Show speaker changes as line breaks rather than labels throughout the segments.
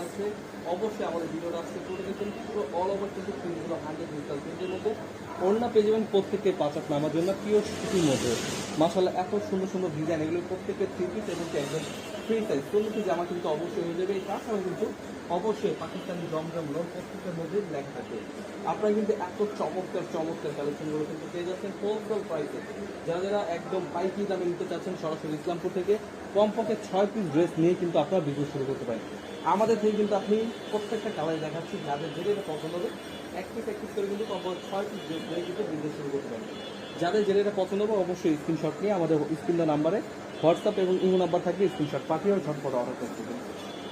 আছে অবশ্যই আমাদের ভিডিওটা আজকে করে দেখুন। পুরো অল ওভার কিন্তু প্রিন্টগুলো 100 ডিজিটাল প্রিন্টের মধ্যে। ওড়না পেয়ে যাবেন প্রত্যেককে 5 হাত নামার জন্য পিওর সুতির মধ্যে। মাশাআল্লাহ এত সুন্দর সুন্দর ডিজাইন, এগুলো প্রত্যেকের 3 পিস এবং একদম ফ্রি সাইজ 16 পিস জামা কিন্তু অবশ্যই হয়ে যাবে। তাছাড়াও কিন্তু অবশ্যই পাকিস্তানি জমজম লোন প্রত্যেকের মধ্যে ব্ল্যাক থাকে। আপনারা কিন্তু এত চমৎকার চমৎকার কালেকশনগুলো কিন্তু পেয়ে যাচ্ছেন হোলসেল প্রাইসে। যারা যারা একদম পাইকি দামে নিতে চাচ্ছেন সরাসরি ইসলামপুর থেকে কমপক্ষে 6 পিস ড্রেস নিয়ে কিন্তু আপনারা বিজনেস শুরু করতে পারেন। আমাদের থেকে কিন্তু আপনি প্রত্যেকটা কালার দেখাচ্ছি, যাদের যেটা পছন্দ হবে এক পিস করে কিন্তু কমপক্ষে 6 পিস ড্রেস নিয়ে কিন্তু বিজনেস শুরু করতে পারেন। যাদের যেটা পছন্দ হবে অবশ্যই স্ক্রিনশট নিয়ে আমাদের স্ক্রিন নাম্বারে হোয়াটসঅ্যাপ এবং ইমো নাম্বার থাকবে, স্ক্রিনশট পাঠিয়ে ঝটপট অর্ডার করতে দেবেন।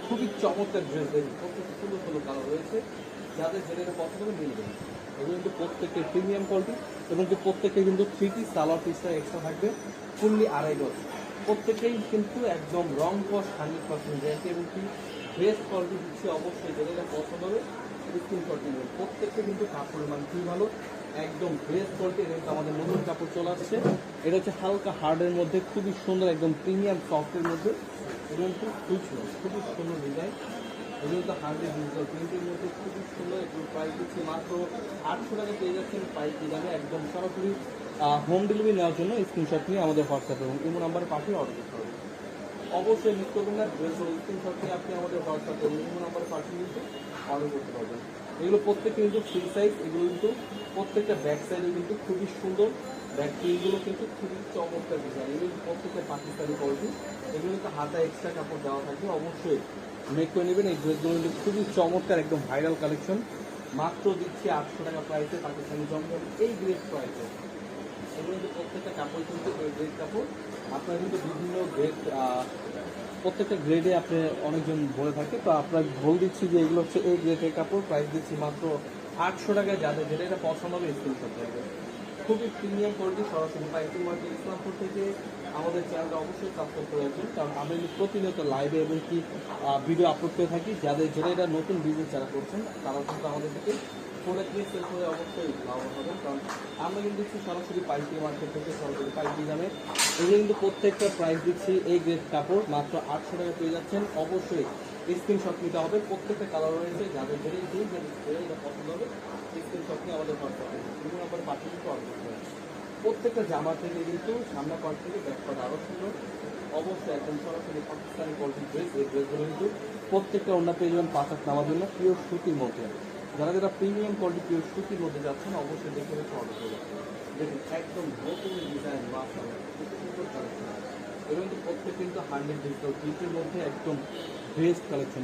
খুবই চমৎকার ড্রেস দেখুন, প্রত্যেকটা সুন্দর সুন্দর কালার রয়েছে, যাদের যেটা পছন্দ হবে নিয়ে নেবেন। এগুলো কিন্তু প্রত্যেকের প্রিমিয়াম কোয়ালিটি এবং কি প্রত্যেকে কিন্তু 3 পিস সালোয়ার পিসটা এক্সট্রা থাকবে ফুললি 2.5 গজ। প্রত্যেকেই কিন্তু একদম রং কস 100% গ্যারান্টি এবং কি বেস্ট কোয়ালিটি দিচ্ছে। অবশ্যই যেটা পছন্দ হবে স্ক্রিনশট নেবেন। প্রত্যেকটা কিন্তু কাপড়ের মান খুবই ভালো, একদম বেস্ট কোয়ালিটি। এটা কিন্তু আমাদের নতুন কাপড় চলে আসছে, এটা হচ্ছে হালকা হার্ডের মধ্যে খুবই সুন্দর একদম প্রিমিয়াম সফটের মধ্যে। এটা কিন্তু খুবই সুন্দর ডিজাইন। এগুলো তো 100 ডিজিটাল প্রিন্টের মধ্যে খুবই সুন্দর। এগুলো প্রাইস দিচ্ছি মাত্র 800 টাকা পেয়ে যাচ্ছেন পাইকারি দামে। একদম সরাসরি হোম ডেলিভারি নেওয়ার জন্য স্ক্রিনশট নিয়ে আমাদের হোয়াটসঅ্যাপ এবং ইমো নাম্বারে পাঠিয়ে অর্ডার করতে হবে। অবশ্যই মিস করবেন না, ড্রেসের স্ক্রিনশট নিয়ে আপনি আমাদের হোয়াটসঅ্যাপ এবং ইমো নাম্বারে পাঠিয়ে কিন্তু অর্ডার করতে পারবেন। এগুলো প্রত্যেকটা কিন্তু ফ্রি সাইজ, এগুলো কিন্তু প্রত্যেকটা ব্যাক সাইডে কিন্তু খুবই সুন্দর। ব্যাক প্রিন্টগুলো কিন্তু খুবই চমৎকার ডিজাইন। এগুলো প্রত্যেকটা পাকিস্তানি কোয়ালিটি, এগুলো কিন্তু হাতা এক্সট্রা কাপড় দেওয়া থাকবে। অবশ্যই মেক করে নেবেন। এই ড্রেসগুলো কিন্তু খুবই চমৎকার একদম ভাইরাল কালেকশন। মাত্র দিচ্ছি 800 টাকা প্রাইসে পাকিস্তানি জমজম এই গ্রেড প্রাইসে। এগুলো কিন্তু প্রত্যেকটা কাপড় কিন্তু এই গ্রেড কাপড়। আপনারা কিন্তু বিভিন্ন গ্রেড প্রত্যেকটা গ্রেডে আপনি অনেকজন বলে থাকে, তো আপনার বল দিচ্ছি যে এগুলো হচ্ছে এই গ্রেডের কাপড়। প্রাইস দিচ্ছি মাত্র 800 টাকায়। যাদের যেটা পছন্দ হবে স্ক্রিনশট থাকবে। খুবই প্রিমিয়াম কোয়ালিটি। সরাসরি পাইকারি মার্কেট ইসলামপুর থেকে আমাদের চ্যানেলটা অবশ্যই সাবস্ক্রাইব করে রাখবেন, কারণ আমরা প্রতিনিয়ত লাইভে এবং কি ভিডিও আপলোড করে থাকি। যাদের যেটা নতুন বিজনেস যারা করছেন তারা কিন্তু আমাদের থেকে প্রোডাক্ট নিয়ে সেল করে অবশ্যই লাভবান হবেন, কারণ আমরা কিন্তু দিচ্ছি সরাসরি পাইকারি মার্কেট থেকে সরাসরি পাইকারি দামে। এগুলো কিন্তু প্রত্যেকটা প্রাইস দিচ্ছি এই গ্রেড কাপড় মাত্র 800 টাকা পেয়ে যাচ্ছেন। অবশ্যই স্ক্রিনশট নিতে হবে, প্রত্যেকটা কালার রয়েছে। যাদের যেটা পছন্দ হবে স্ক্রিনশট নিয়ে আমাদের হোয়াটসঅ্যাপে বিভিন্ন নাম্বারে পাঠিয়ে কিন্তু অর্ডার করতে হবে। প্রত্যেকটা জামা থেকে কিন্তু সামনা পার্ট থেকে ব্যাক পার্ট আরও সুন্দর। অবশ্যই একদম সরাসরি পাকিস্তানি কোয়ালিটি ড্রেস। এই ড্রেসগুলো কিন্তু প্রত্যেকটা অন্য পেয়ে যাবেন 5 হাত নামার জন্য পিওর সুতির মধ্যে। যারা যারা প্রিমিয়াম কোয়ালিটি পিওর সুতির মধ্যে যাচ্ছেন অবশ্যই দেখে রেখে অর্ডার করবেন। দেখুন একদম নতুন ডিজাইন, মাশাআল্লাহ খুব সুন্দর কালেকশন। এবং কিন্তু প্রত্যেক কিন্তু 100 ডিজিটাল প্রিন্টের মধ্যে একদম বেস্ট কালেকশন।